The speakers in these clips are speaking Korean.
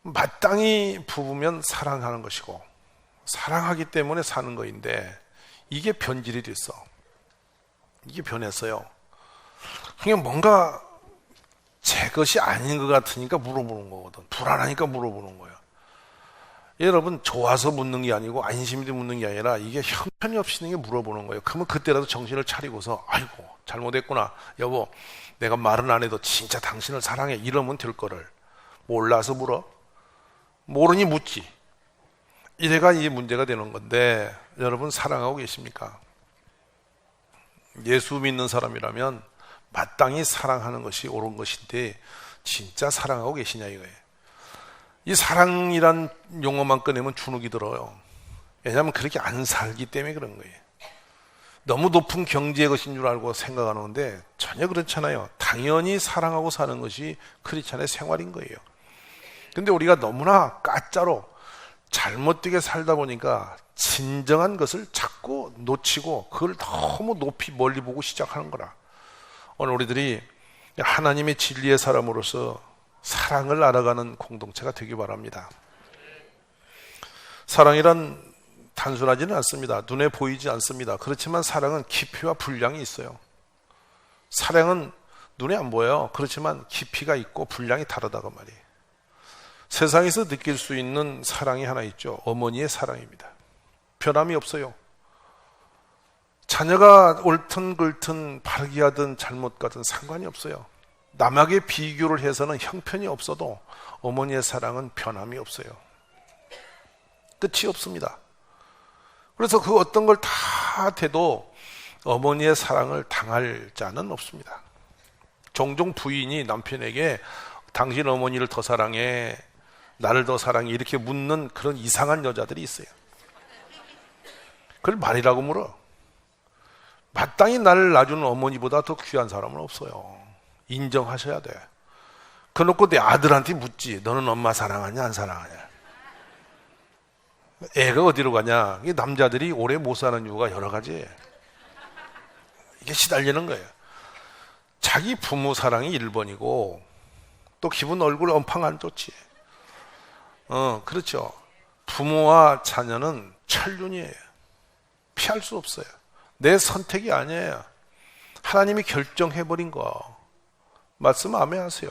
마땅히 부부면 사랑하는 것이고 사랑하기 때문에 사는 거인데 이게 변질이 됐어. 이게 변했어요. 그냥 뭔가 제 것이 아닌 것 같으니까 물어보는 거거든. 불안하니까 물어보는 거야. 여러분, 좋아서 묻는 게 아니고 안심이 묻는 게 아니라 이게 형편이 없이 물어보는 거예요. 그러면 그때라도 정신을 차리고서 아이고 잘못했구나. 여보, 내가 말은 안 해도 진짜 당신을 사랑해. 이러면 될 거를 몰라서 물어? 모르니 묻지. 이래가 이게 문제가 되는 건데 여러분 사랑하고 계십니까? 예수 믿는 사람이라면 마땅히 사랑하는 것이 옳은 것인데 진짜 사랑하고 계시냐 이거예요. 이 사랑이란 용어만 꺼내면 주눅이 들어요. 왜냐하면 그렇게 안 살기 때문에 그런 거예요. 너무 높은 경지의 것인 줄 알고 생각하는데 전혀 그렇잖아요. 당연히 사랑하고 사는 것이 크리스찬의 생활인 거예요. 근데 우리가 너무나 가짜로 잘못되게 살다 보니까 진정한 것을 자꾸 놓치고 그걸 너무 높이 멀리 보고 시작하는 거라. 오늘 우리들이 하나님의 진리의 사람으로서 사랑을 알아가는 공동체가 되기 바랍니다. 사랑이란 단순하지는 않습니다. 눈에 보이지 않습니다. 그렇지만 사랑은 깊이와 분량이 있어요. 사랑은 눈에 안 보여요. 그렇지만 깊이가 있고 분량이 다르다고 말이에요. 세상에서 느낄 수 있는 사랑이 하나 있죠. 어머니의 사랑입니다. 변함이 없어요. 자녀가 옳든 그옳든 바르게 하든 잘못 가든 상관이 없어요. 남에게 비교를 해서는 형편이 없어도 어머니의 사랑은 변함이 없어요. 끝이 없습니다. 그래서 그 어떤 걸 다 돼도 어머니의 사랑을 당할 자는 없습니다. 종종 부인이 남편에게 당신 어머니를 더 사랑해, 나를 더 사랑해 이렇게 묻는 그런 이상한 여자들이 있어요. 그걸 말이라고 물어. 마땅히 나를 낳아주는 어머니보다 더 귀한 사람은 없어요. 인정하셔야 돼. 그놓고 내 아들한테 묻지. 너는 엄마 사랑하냐 안 사랑하냐. 애가 어디로 가냐. 이게 남자들이 오래 못 사는 이유가 여러 가지예요. 이게 시달리는 거예요. 자기 부모 사랑이 1번이고 또 기분 얼굴 엄청 안 좋지. 그렇죠. 부모와 자녀는 천륜이에요. 피할 수 없어요. 내 선택이 아니에요. 하나님이 결정해버린 거. 말씀 아멘하세요.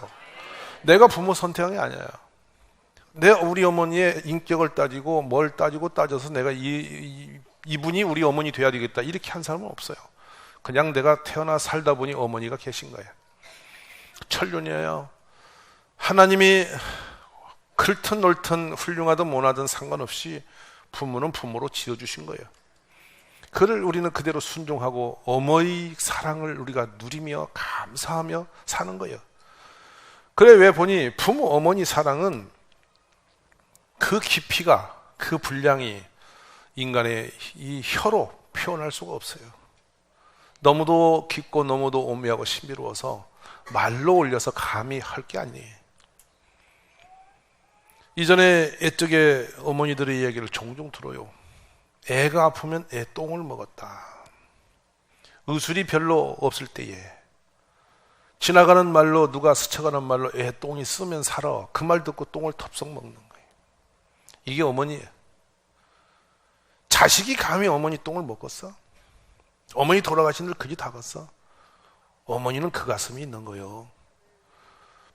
내가 부모 선택한 게 아니에요. 우리 어머니의 인격을 따지고 뭘 따지고 따져서 내가 이분이 우리 어머니 돼야 되겠다 이렇게 한 사람은 없어요. 그냥 내가 태어나 살다 보니 어머니가 계신 거예요. 천륜이에요. 하나님이 클튼 옳든 훌륭하든 못하든 상관없이 부모는 부모로 지어주신 거예요. 그를 우리는 그대로 순종하고 어머니 사랑을 우리가 누리며 감사하며 사는 거예요. 그래 왜 보니 부모 어머니 사랑은 그 깊이가 그 분량이 인간의 이 혀로 표현할 수가 없어요. 너무도 깊고 너무도 오묘하고 신비로워서 말로 올려서 감히 할 게 아니에요. 이전에 애적의 어머니들의 얘기를 종종 들어요. 애가 아프면 애 똥을 먹었다. 의술이 별로 없을 때에 지나가는 말로 누가 스쳐가는 말로 애 똥이 쓰면 살아. 그 말 듣고 똥을 덥석 먹는 거예요. 이게 어머니예요. 자식이 감히 어머니 똥을 먹었어? 어머니 돌아가신 줄 그지 다 봤어? 어머니는 그 가슴이 있는 거예요.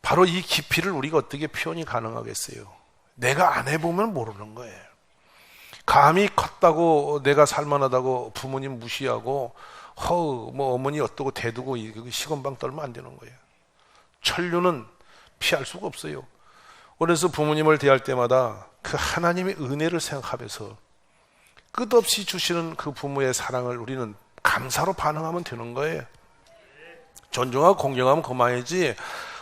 바로 이 깊이를 우리가 어떻게 표현이 가능하겠어요? 내가 안 해보면 모르는 거예요. 감히 컸다고 내가 살만하다고 부모님 무시하고 뭐 어머니 어떠고 대두고 시건방 떨면 안 되는 거예요. 천류는 피할 수가 없어요. 그래서 부모님을 대할 때마다 그 하나님의 은혜를 생각하면서 끝없이 주시는 그 부모의 사랑을 우리는 감사로 반응하면 되는 거예요. 존중하고 공경하면 그만이지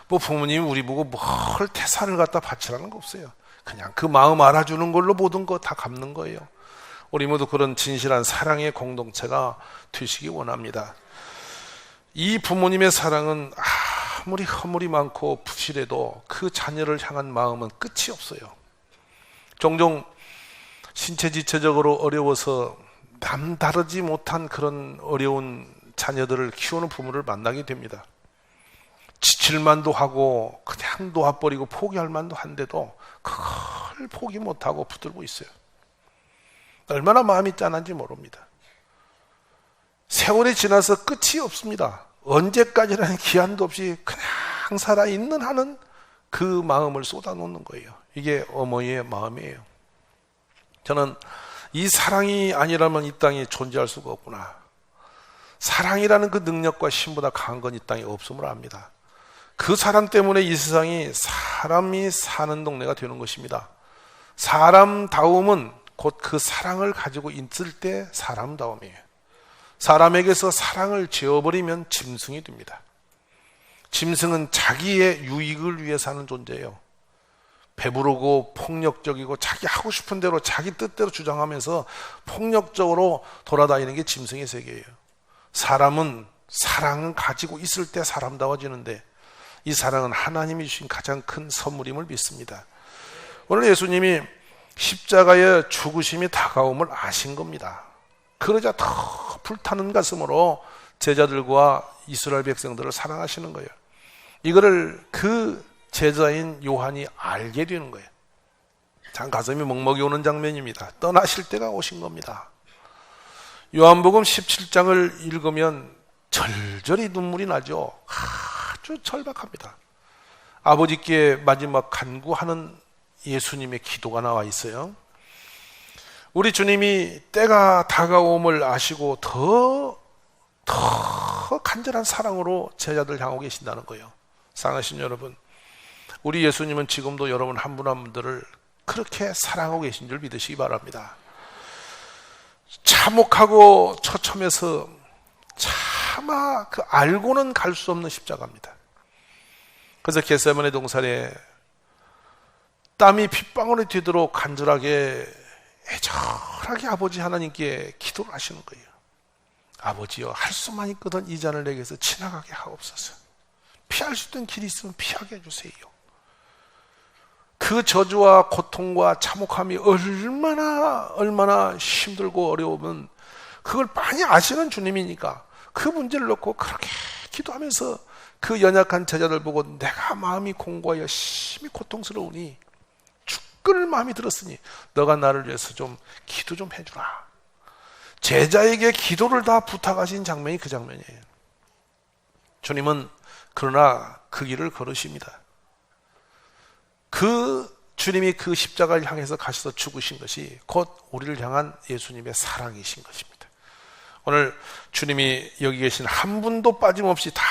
뭐 부모님이 우리 보고 뭘 태산을 갖다 바치라는 거 없어요. 그냥 그 마음 알아주는 걸로 모든 거 다 갚는 거예요. 우리 모두 그런 진실한 사랑의 공동체가 되시기 원합니다. 이 부모님의 사랑은 아무리 허물이 많고 부실해도 그 자녀를 향한 마음은 끝이 없어요. 종종 신체지체적으로 어려워서 남다르지 못한 그런 어려운 자녀들을 키우는 부모를 만나게 됩니다. 지칠 만도 하고 그냥 놓아버리고 포기할 만도 한데도 그걸 포기 못하고 붙들고 있어요. 얼마나 마음이 짠한지 모릅니다. 세월이 지나서 끝이 없습니다. 언제까지라는 기한도 없이 그냥 살아있는 하는 그 마음을 쏟아놓는 거예요. 이게 어머니의 마음이에요. 저는 이 사랑이 아니라면 이 땅에 존재할 수가 없구나. 사랑이라는 그 능력과 힘보다 강한 건 이 땅에 없음을 압니다. 그 사랑 때문에 이 세상이 사람이 사는 동네가 되는 것입니다. 사람다움은 곧 그 사랑을 가지고 있을 때 사람다움이에요. 사람에게서 사랑을 지워버리면 짐승이 됩니다. 짐승은 자기의 유익을 위해 사는 존재예요. 배부르고 폭력적이고 자기 하고 싶은 대로 자기 뜻대로 주장하면서 폭력적으로 돌아다니는 게 짐승의 세계예요. 사람은 사랑을 가지고 있을 때 사람다워지는데 이 사랑은 하나님이 주신 가장 큰 선물임을 믿습니다. 오늘 예수님이 십자가의 죽으심이 다가옴을 아신 겁니다. 그러자 더 불타는 가슴으로 제자들과 이스라엘 백성들을 사랑하시는 거예요. 이거를 그 제자인 요한이 알게 되는 거예요. 참 가슴이 먹먹이 오는 장면입니다. 떠나실 때가 오신 겁니다. 요한복음 17장을 읽으면 절절히 눈물이 나죠. 아주 절박합니다. 아버지께 마지막 간구하는 예수님의 기도가 나와 있어요. 우리 주님이 때가 다가옴을 아시고 더 간절한 사랑으로 제자들 향하고 계신다는 거예요. 사랑하신 여러분, 우리 예수님은 지금도 여러분 한 분 한 분들을 그렇게 사랑하고 계신 줄 믿으시기 바랍니다. 참혹하고 처참해서 차마 그 알고는 갈 수 없는 십자가입니다. 그래서 겟세마네 동산에 땀이 핏방울이 되도록 간절하게 애절하게 아버지 하나님께 기도를 하시는 거예요. 아버지여, 할 수만 있거든 이 잔을 내게서 지나가게 하옵소서. 피할 수 있는 길이 있으면 피하게 해주세요. 그 저주와 고통과 참혹함이 얼마나 힘들고 어려우면 그걸 많이 아시는 주님이니까 그 문제를 놓고 그렇게 기도하면서 그 연약한 제자들 보고 내가 마음이 공고하여 심히 고통스러우니 죽을 마음이 들었으니 너가 나를 위해서 좀 기도 좀 해주라. 제자에게 기도를 다 부탁하신 장면이 그 장면이에요. 주님은 그러나 그 길을 걸으십니다. 그 주님이 그 십자가를 향해서 가셔서 죽으신 것이 곧 우리를 향한 예수님의 사랑이신 것입니다. 오늘 주님이 여기 계신 한 분도 빠짐없이 다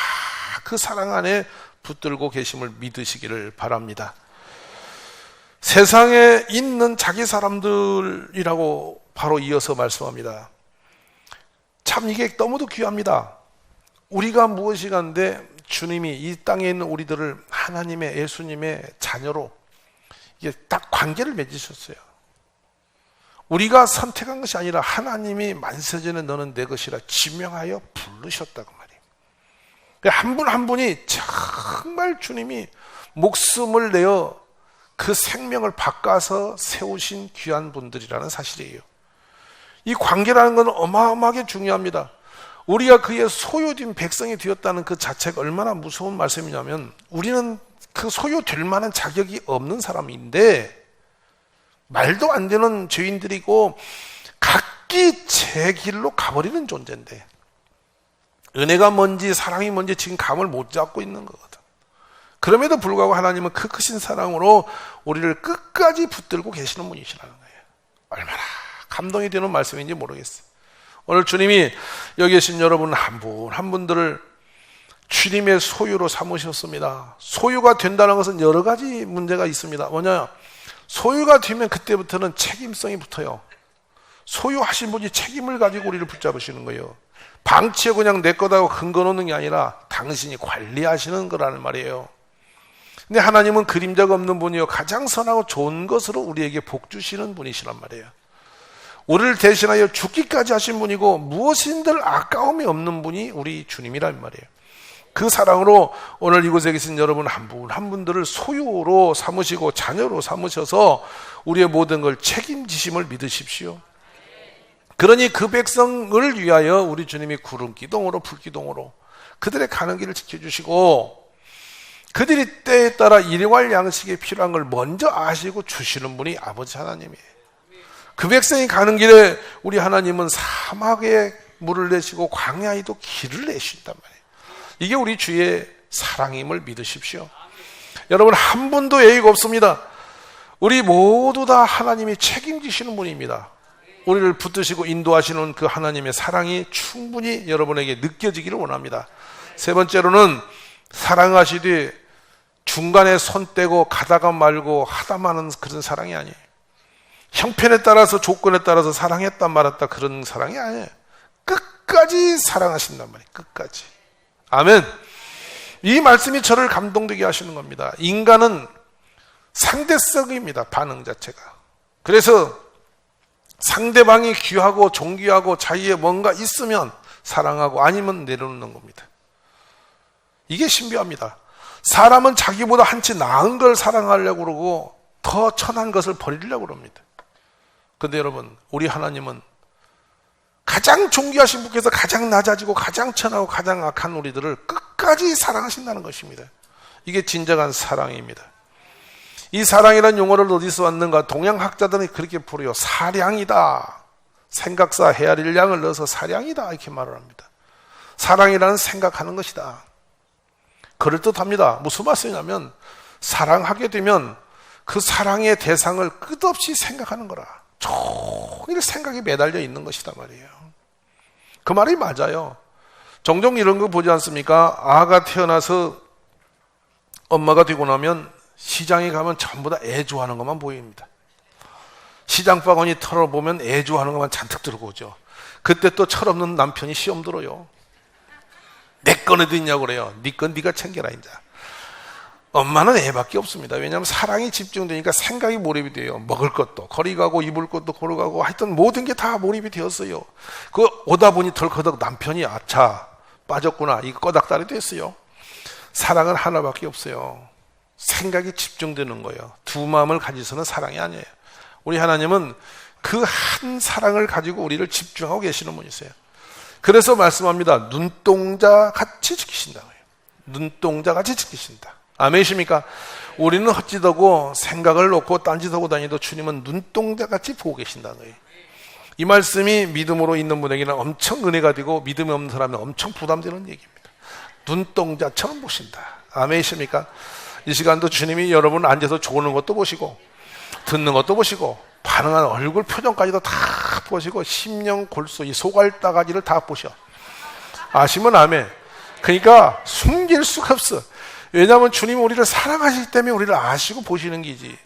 그 사랑 안에 붙들고 계심을 믿으시기를 바랍니다. 세상에 있는 자기 사람들이라고 바로 이어서 말씀합니다. 참 이게 너무도 귀합니다. 우리가 무엇이간데 주님이 이 땅에 있는 우리들을 하나님의 예수님의 자녀로 이게 딱 관계를 맺으셨어요. 우리가 선택한 것이 아니라 하나님이 만세전에 너는 내 것이라 지명하여 부르셨다고 말이에요. 한 분 한 분이 정말 주님이 목숨을 내어 그 생명을 바꿔서 세우신 귀한 분들이라는 사실이에요. 이 관계라는 건 어마어마하게 중요합니다. 우리가 그의 소유된 백성이 되었다는 그 자체가 얼마나 무서운 말씀이냐면 우리는 그 소유될 만한 자격이 없는 사람인데 말도 안 되는 죄인들이고 각기 제 길로 가버리는 존재인데 은혜가 뭔지 사랑이 뭔지 지금 감을 못 잡고 있는 거거든. 그럼에도 불구하고 하나님은 그 크신 사랑으로 우리를 끝까지 붙들고 계시는 분이시라는 거예요. 얼마나 감동이 되는 말씀인지 모르겠어요. 오늘 주님이 여기 계신 여러분 한 분 한 분들을 주님의 소유로 삼으셨습니다. 소유가 된다는 것은 여러 가지 문제가 있습니다. 뭐냐? 소유가 되면 그때부터는 책임성이 붙어요. 소유하신 분이 책임을 가지고 우리를 붙잡으시는 거예요. 방치에 그냥 내 거다고 근거 놓는 게 아니라 당신이 관리하시는 거라는 말이에요. 근데 하나님은 그림자가 없는 분이요 가장 선하고 좋은 것으로 우리에게 복 주시는 분이시란 말이에요. 우리를 대신하여 죽기까지 하신 분이고 무엇인들 아까움이 없는 분이 우리 주님이란 말이에요. 그 사랑으로 오늘 이곳에 계신 여러분 한 분 한 분들을 소유로 삼으시고 자녀로 삼으셔서 우리의 모든 걸 책임지심을 믿으십시오. 그러니 그 백성을 위하여 우리 주님이 구름 기둥으로 불 기둥으로 그들의 가는 길을 지켜주시고 그들이 때에 따라 일용할 양식이 필요한 걸 먼저 아시고 주시는 분이 아버지 하나님이에요. 그 백성이 가는 길에 우리 하나님은 사막에 물을 내시고 광야에도 길을 내신단 말이에요. 이게 우리 주의 사랑임을 믿으십시오. 여러분, 한 분도 예의가 없습니다. 우리 모두 다 하나님이 책임지시는 분입니다. 우리를 붙드시고 인도하시는 그 하나님의 사랑이 충분히 여러분에게 느껴지기를 원합니다. 세 번째로는 사랑하시되 중간에 손 떼고 가다가 말고 하다 마는 그런 사랑이 아니에요. 형편에 따라서 조건에 따라서 사랑했다 말았다 그런 사랑이 아니에요. 끝까지 사랑하신단 말이에요. 끝까지. 아멘. 이 말씀이 저를 감동되게 하시는 겁니다. 인간은 상대성입니다. 반응 자체가. 그래서 상대방이 귀하고 존귀하고 자기에 뭔가 있으면 사랑하고 아니면 내려놓는 겁니다. 이게 신비합니다. 사람은 자기보다 한치 나은 걸 사랑하려고 그러고 더 천한 것을 버리려고 그럽니다. 그런데 여러분, 우리 하나님은 가장 존귀하신 분께서 가장 낮아지고 가장 천하고 가장 악한 우리들을 끝까지 사랑하신다는 것입니다. 이게 진정한 사랑입니다. 이 사랑이라는 용어를 어디서 왔는가? 동양학자들은 그렇게 부르요. 사량이다. 생각사 헤아릴 양을 넣어서 사량이다 이렇게 말을 합니다. 사랑이라는 생각하는 것이다. 그럴듯합니다. 무슨 말씀이냐면 사랑하게 되면 그 사랑의 대상을 끝없이 생각하는 거라. 종일 생각이 매달려 있는 것이다 말이에요. 그 말이 맞아요. 종종 이런 거 보지 않습니까? 아가 태어나서 엄마가 되고 나면 시장에 가면 전부 다 애 좋아하는 것만 보입니다. 시장 바구니 털어보면 애 좋아하는 것만 잔뜩 들고 오죠. 그때 또 철없는 남편이 시험 들어요. 내 건에도 있냐고 그래요. 네 건 네가 챙겨라 이제. 엄마는 애밖에 없습니다. 왜냐하면 사랑이 집중되니까 생각이 몰입이 돼요. 먹을 것도 거리 가고 입을 것도 고르 가고 하여튼 모든 게 다 몰입이 되었어요. 그 오다 보니 덜커덕 남편이 아차 빠졌구나 이거 꺼닥다리 됐어요. 사랑은 하나밖에 없어요. 생각이 집중되는 거예요. 두 마음을 가지서는 사랑이 아니에요. 우리 하나님은 그 한 사랑을 가지고 우리를 집중하고 계시는 분이세요. 그래서 말씀합니다. 눈동자 같이 지키신다고요. 눈동자 같이 지키신다. 아멘이십니까? 우리는 헛짓하고 생각을 놓고 딴짓하고 다니도 주님은 눈동자 같이 보고 계신다는 거예요. 이 말씀이 믿음으로 있는 분에게는 엄청 은혜가 되고 믿음이 없는 사람은 엄청 부담되는 얘기입니다. 눈동자처럼 보신다. 아멘이십니까? 이 시간도 주님이 여러분 앉아서 조는 것도 보시고 듣는 것도 보시고 반응하는 얼굴 표정까지도 다 보시고 심령 골수 이 소갈따가지를 다 보셔. 아시면 아멘. 그러니까 숨길 수가 없어. 왜냐하면 주님은 우리를 사랑하시기 때문에 우리를 아시고 보시는 기지.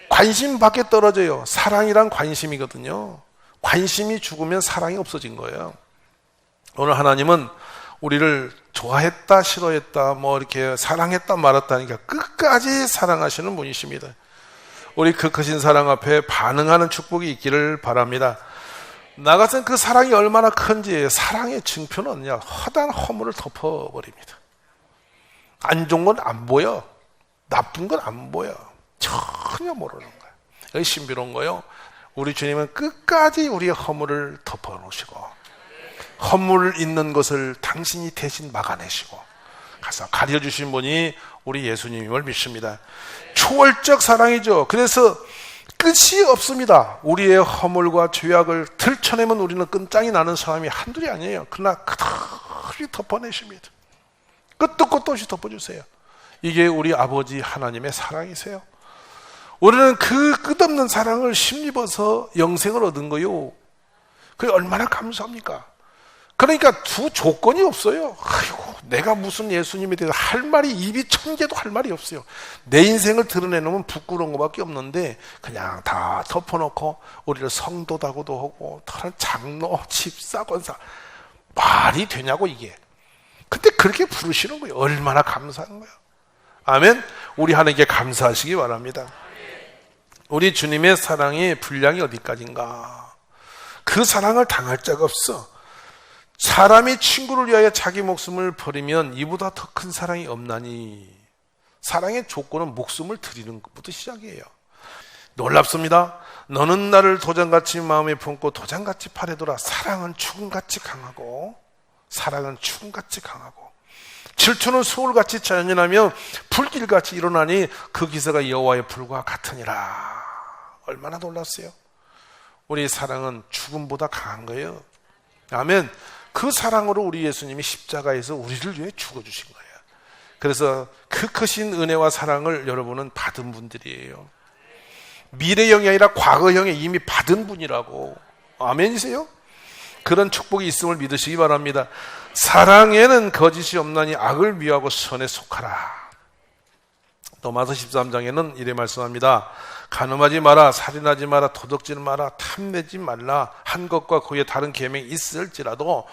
관심 밖에 떨어져요. 사랑이란 관심이거든요. 관심이 죽으면 사랑이 없어진 거예요. 오늘 하나님은 우리를 좋아했다 싫어했다 뭐 이렇게 사랑했다 말았다니까 끝까지 사랑하시는 분이십니다. 우리 그 크신 사랑 앞에 반응하는 축복이 있기를 바랍니다. 나 같은 그 사랑이 얼마나 큰지 사랑의 증표는 없냐. 허다한 허물을 덮어버립니다. 안 좋은 건 안 보여. 나쁜 건 안 보여. 전혀 모르는 거야. 여기 신비로운 거요. 우리 주님은 끝까지 우리의 허물을 덮어놓으시고 허물 있는 것을 당신이 대신 막아내시고 가서 가려주신 분이 우리 예수님임을 믿습니다. 초월적 사랑이죠. 그래서 끝이 없습니다. 우리의 허물과 죄악을 들춰내면 우리는 끝장이 나는 사람이 한둘이 아니에요. 그러나 그다지 덮어내십니다. 끝도 끝도 없이 덮어주세요. 이게 우리 아버지 하나님의 사랑이세요. 우리는 그 끝없는 사랑을 힘입어서 영생을 얻은 거요. 그게 얼마나 감사합니까? 그러니까 두 조건이 없어요. 아이고, 내가 무슨 예수님에 대해서 할 말이 입이 천개도 할 말이 없어요. 내 인생을 드러내놓으면 부끄러운 것밖에 없는데 그냥 다 덮어놓고 우리를 성도다고도 하고 다른 장로, 집사, 권사 말이 되냐고 이게. 근데 그렇게 부르시는 거예요. 얼마나 감사한 거예요. 아멘. 우리 하나님께 감사하시기 바랍니다. 우리 주님의 사랑의 분량이 어디까지인가. 그 사랑을 당할 자가 없어. 사람이 친구를 위하여 자기 목숨을 버리면 이보다 더 큰 사랑이 없나니. 사랑의 조건은 목숨을 드리는 것부터 시작이에요. 놀랍습니다. 너는 나를 도장같이 마음에 품고 도장같이 팔에둬라. 사랑은 죽음같이 강하고 사랑은 죽음같이 강하고 질투는 소울같이 잔연하며 불길같이 일어나니 그 기세가 여호와의 불과 같으니라. 얼마나 놀랐어요. 우리 사랑은 죽음보다 강한 거예요. 아멘. 그 사랑으로 우리 예수님이 십자가에서 우리를 위해 죽어주신 거예요. 그래서 그 크신 은혜와 사랑을 여러분은 받은 분들이에요. 미래형이 아니라 과거형에 이미 받은 분이라고. 아멘이세요? 그런 축복이 있음을 믿으시기 바랍니다. 사랑에는 거짓이 없나니 악을 미워하고 선에 속하라. 로마서 13장에는 이래 말씀합니다. 간음하지 마라, 살인하지 마라, 도둑질 마라, 탐내지 말라. 한 것과 그의 다른 계명이 있을지라도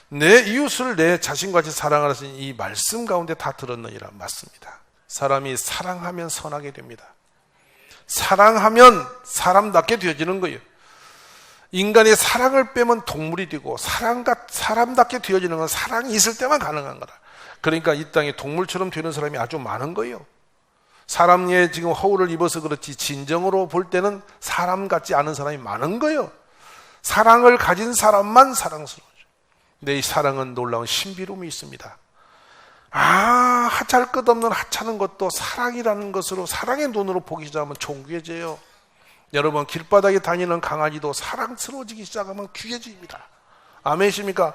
내 이웃을 내 자신같이 사랑하라는 이 말씀 가운데 다 들었느니라. 맞습니다. 사람이 사랑하면 선하게 됩니다. 사랑하면 사람답게 되어지는 거예요. 인간이 사랑을 빼면 동물이 되고 사람답게 되어지는 건 사랑이 있을 때만 가능한 거다. 그러니까 이 땅에 동물처럼 되는 사람이 아주 많은 거예요. 사람의 지금 허울을 입어서 그렇지 진정으로 볼 때는 사람 같지 않은 사람이 많은 거예요. 사랑을 가진 사람만 사랑스러워져. 근데 이 사랑은 놀라운 신비로움이 있습니다. 하찮을 것 없는 하찮은 것도 사랑이라는 것으로 사랑의 눈으로 보기 시작하면 존귀해져요. 여러분 길바닥에 다니는 강아지도 사랑스러워지기 시작하면 귀해집니다. 아멘이십니까?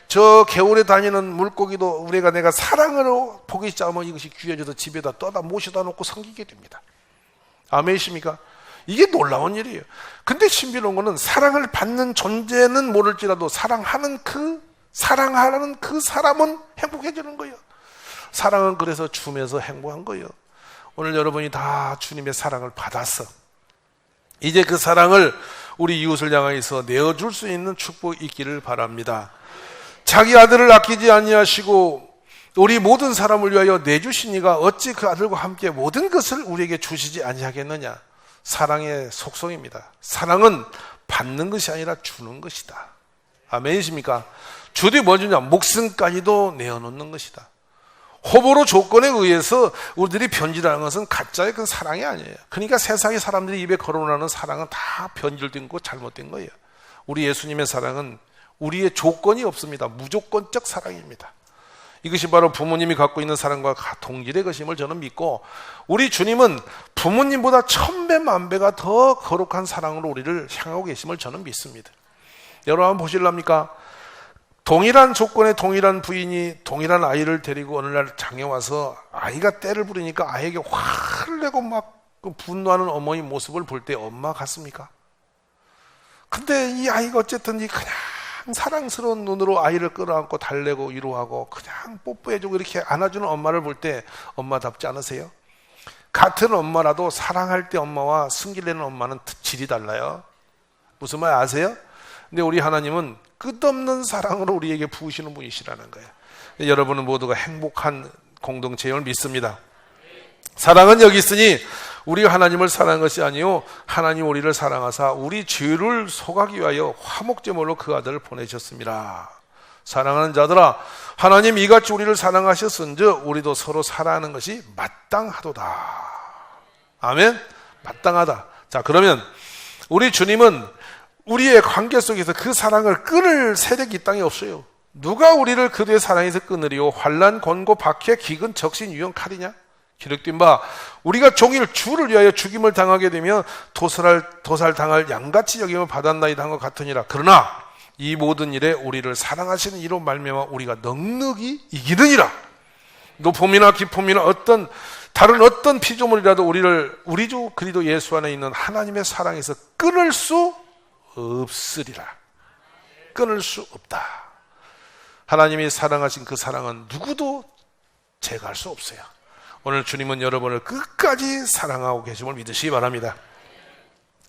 저 개울에 다니는 물고기도 내가 사랑으로 보기 시작하면 이것이 귀해져서 집에다 떠다 모셔다 놓고 섬기게 됩니다. 아멘이십니까? 이게 놀라운 일이에요. 근데 신비로운 거는 사랑을 받는 존재는 모를지라도 사랑하는 그 사람은 행복해지는 거예요. 사랑은 그래서 주면서 행복한 거예요. 오늘 여러분이 다 주님의 사랑을 받았어. 이제 그 사랑을 우리 이웃을 향해서 내어줄 수 있는 축복이 있기를 바랍니다. 자기 아들을 아끼지 아니하시고 우리 모든 사람을 위하여 내주시니가 어찌 그 아들과 함께 모든 것을 우리에게 주시지 아니하겠느냐. 사랑의 속성입니다. 사랑은 받는 것이 아니라 주는 것이다. 아멘이십니까? 주도 뭐 주냐? 목숨까지도 내어놓는 것이다. 호불호 조건에 의해서 우리들이 변질하는 것은 가짜의 그 사랑이 아니에요. 그러니까 세상의 사람들이 입에 거론하는 사랑은 다 변질된 거 잘못된 거예요. 우리 예수님의 사랑은 우리의 조건이 없습니다. 무조건적 사랑입니다. 이것이 바로 부모님이 갖고 있는 사랑과 동질의 것임을 저는 믿고, 우리 주님은 부모님보다 1000배 만배가 더 거룩한 사랑으로 우리를 향하고 계심을 저는 믿습니다. 여러분 한번 보실랍니까? 동일한 조건의 동일한 부인이 동일한 아이를 데리고 어느 날 장에 와서 아이가 떼를 부리니까 아이에게 화를 내고 막 분노하는 어머니 모습을 볼 때 엄마 같습니까? 근데 이 아이가 어쨌든 그냥 사랑스러운 눈으로 아이를 끌어안고 달래고 위로하고 그냥 뽀뽀해주고 이렇게 안아주는 엄마를 볼 때 엄마답지 않으세요? 같은 엄마라도 사랑할 때 엄마와 숨기려는 엄마는 질이 달라요. 무슨 말 아세요? 근데 우리 하나님은 끝없는 사랑으로 우리에게 부으시는 분이시라는 거예요. 여러분은 모두가 행복한 공동체임을 믿습니다. 사랑은 여기 있으니 우리가 하나님을 사랑한 것이 아니요 하나님 우리를 사랑하사 우리 죄를 속하기 위하여 화목제물로 그 아들을 보내셨습니다. 사랑하는 자들아, 하나님 이같이 우리를 사랑하셨은즉 우리도 서로 사랑하는 것이 마땅하도다. 아멘. 마땅하다. 자, 그러면 우리 주님은 우리의 관계 속에서 그 사랑을 끊을 세력이 이 땅에 없어요. 누가 우리를 그들의 사랑에서 끊으리요? 환난, 권고, 박해, 기근, 적신, 유형, 칼이냐? 기록된 바 우리가 종일 주를 위하여 죽임을 당하게 되면 도살당할 양같이 여김을 받았나이다 한 것 같으니라. 그러나 이 모든 일에 우리를 사랑하시는 이로 말미암아 우리가 넉넉히 이기느니라. 높음이나 깊음이나 다른 어떤 피조물이라도 우리 주 그리스도 예수 안에 있는 하나님의 사랑에서 끊을 수 없으리라. 끊을 수 없다. 하나님이 사랑하신 그 사랑은 누구도 제거할 수 없어요. 오늘 주님은 여러분을 끝까지 사랑하고 계심을 믿으시기 바랍니다.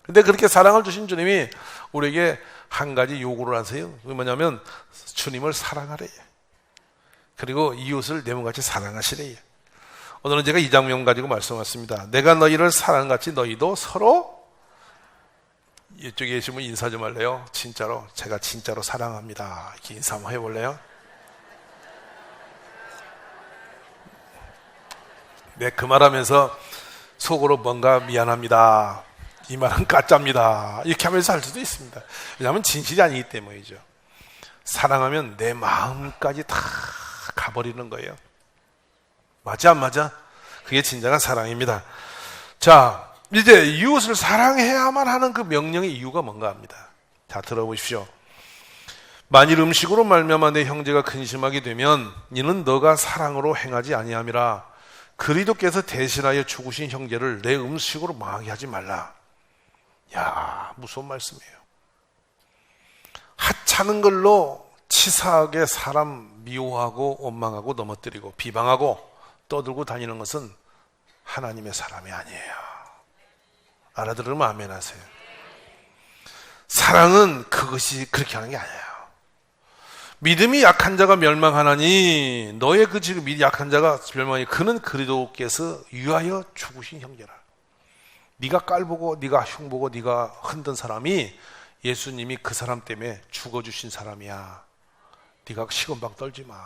근데 그렇게 사랑을 주신 주님이 우리에게 한 가지 요구를 하세요. 그게 뭐냐면 주님을 사랑하래요. 그리고 이웃을 내 몸같이 사랑하시래요. 오늘은 제가 이 장면 가지고 말씀하셨습니다. 내가 너희를 사랑같이 너희도 서로, 이쪽에 계시면 인사 좀 할래요? 진짜로, 제가 진짜로 사랑합니다. 이렇게 인사 한번 해볼래요? 네, 그 말하면서 속으로 뭔가 미안합니다. 이 말은 가짜입니다. 이렇게 하면서 할 수도 있습니다. 왜냐하면 진실이 아니기 때문이죠. 사랑하면 내 마음까지 다 가버리는 거예요. 맞아 안 맞아? 그게 진정한 사랑입니다. 자, 이제 이웃을 사랑해야만 하는 그 명령의 이유가 뭔가 합니다. 자, 들어보십시오. 만일 음식으로 말미암아 내 형제가 근심하게 되면 이는 너가 사랑으로 행하지 아니함이라. 그리스도께서 대신하여 죽으신 형제를 내 음식으로 망하게 하지 말라. 야, 무서운 말씀이에요. 하찮은 걸로 치사하게 사람 미워하고 원망하고 넘어뜨리고 비방하고 떠들고 다니는 것은 하나님의 사람이 아니에요. 알아들으면 아멘 하세요. 사랑은 그것이 그렇게 하는 게 아니에요. 믿음이 약한 자가 멸망하나니 너의 그 지금 약한 자가 멸망하니 그는 그리스도께서 위하여 죽으신 형제라. 네가 깔보고 네가 흉보고 네가 흔든 사람이 예수님이 그 사람 때문에 죽어주신 사람이야. 네가 시건방 떨지 마.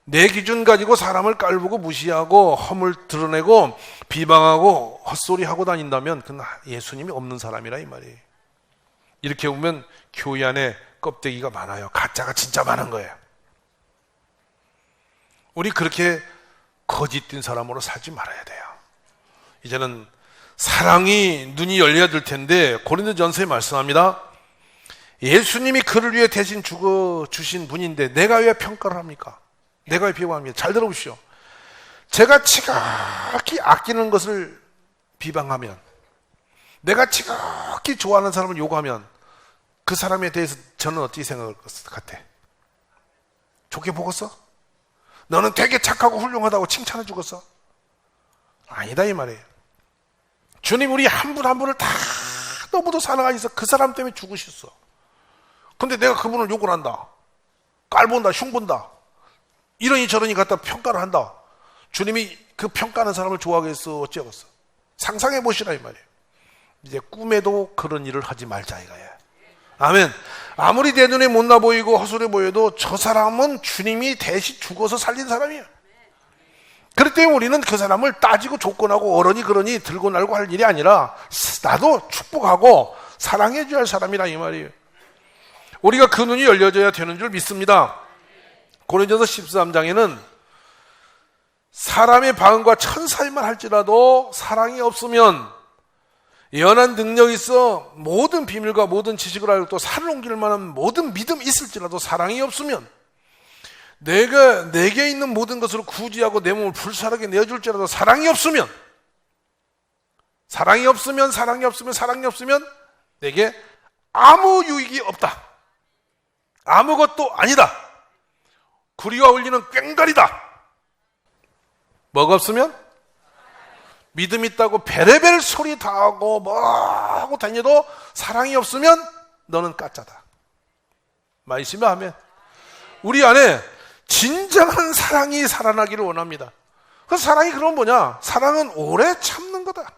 내 기준 가지고 사람을 깔보고 무시하고 허물 드러내고 비방하고 헛소리하고 다닌다면 그건 예수님이 없는 사람이라 이 말이에요. 이렇게 보면 교회 안에 껍데기가 많아요. 가짜가 진짜 많은 거예요. 우리 그렇게 거짓된 사람으로 살지 말아야 돼요. 이제는 사랑이 눈이 열려야 될 텐데 고린도전서에 말씀합니다. 예수님이 그를 위해 대신 죽어주신 분인데 내가 왜 평가를 합니까? 내가 왜 비방합니까? 잘 들어보시오. 제가 지극히 아끼는 것을 비방하면, 내가 지극히 좋아하는 사람을 욕하면 그 사람에 대해서 저는 어떻게 생각할 것 같아? 좋게 보겠어? 너는 되게 착하고 훌륭하다고 칭찬해 주겠어? 아니다 이 말이에요. 주님 우리 한 분 한 분을 다 너무도 사랑하셔서 그 사람 때문에 죽으셨어. 근데 내가 그분을 욕을 한다, 깔본다, 흉본다, 이러니 저러니 갖다 평가를 한다. 주님이 그 평가하는 사람을 좋아하겠어? 어쩌겠어? 상상해 보시라 이 말이에요. 이제 꿈에도 그런 일을 하지 말자 이거예요. 아멘. 아무리 내 눈에 못나 보이고 헛소리 보여도 저 사람은 주님이 대신 죽어서 살린 사람이에요. 그렇기 때문에 우리는 그 사람을 따지고 조건하고 어른이 그러니 들고 날고 할 일이 아니라 나도 축복하고 사랑해 줘야 할 사람이라 이 말이에요. 우리가 그 눈이 열려져야 되는 줄 믿습니다. 고린도전서 13장에는 사람의 방언과 천사의 말 할지라도 사랑이 없으면 연한 능력이 있어 모든 비밀과 모든 지식을 알고 또 산을 옮길 만한 모든 믿음이 있을지라도 사랑이 없으면 내가 내게 있는 모든 것으로 구지하고 내 몸을 불살하게 내어줄지라도 사랑이 없으면 내게 아무 유익이 없다. 아무것도 아니다. 구리와 울리는 꽹과리다. 뭐가 없으면? 믿음 있다고 베레벨 소리 다 하고 뭐 하고 다녀도 사랑이 없으면 너는 가짜다. 말씀이 하면 우리 안에 진정한 사랑이 살아나기를 원합니다. 그 사랑이 그럼 뭐냐? 사랑은 오래 참는 거다.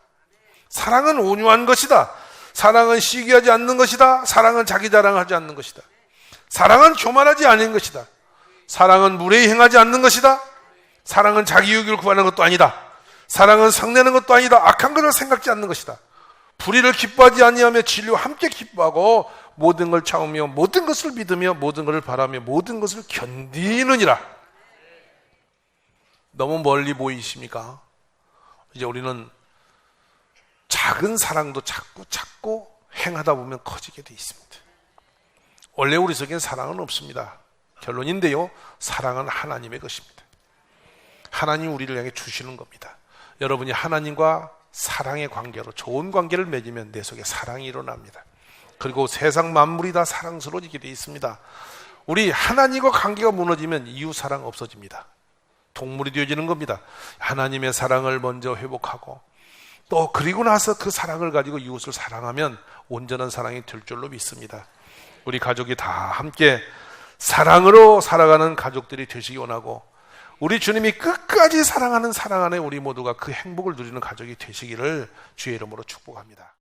사랑은 온유한 것이다. 사랑은 시기하지 않는 것이다. 사랑은 자기 자랑하지 않는 것이다. 사랑은 교만하지 않은 것이다. 사랑은 무례히 행하지 않는 것이다. 사랑은 자기 유익을 구하는 것도 아니다. 사랑은 성내는 것도 아니다. 악한 것을 생각지 않는 것이다. 불의를 기뻐하지 아니하며 진리와 함께 기뻐하고 모든 걸 참으며 모든 것을 믿으며 모든 것을 바라며 모든 것을 견디느니라. 너무 멀리 보이십니까? 이제 우리는 작은 사랑도 자꾸 행하다 보면 커지게 돼 있습니다. 원래 우리 속엔 사랑은 없습니다. 결론인데요, 사랑은 하나님의 것입니다. 하나님 우리를 향해 주시는 겁니다. 여러분이 하나님과 사랑의 관계로 좋은 관계를 맺으면 내 속에 사랑이 일어납니다. 그리고 세상 만물이 다 사랑스러워지게 되어 있습니다. 우리 하나님과 관계가 무너지면 이웃 사랑 없어집니다. 동물이 되어지는 겁니다. 하나님의 사랑을 먼저 회복하고 또 그리고 나서 그 사랑을 가지고 이웃을 사랑하면 온전한 사랑이 될 줄로 믿습니다. 우리 가족이 다 함께 사랑으로 살아가는 가족들이 되시기 원하고 우리 주님이 끝까지 사랑하는 사랑 안에 우리 모두가 그 행복을 누리는 가족이 되시기를 주의 이름으로 축복합니다.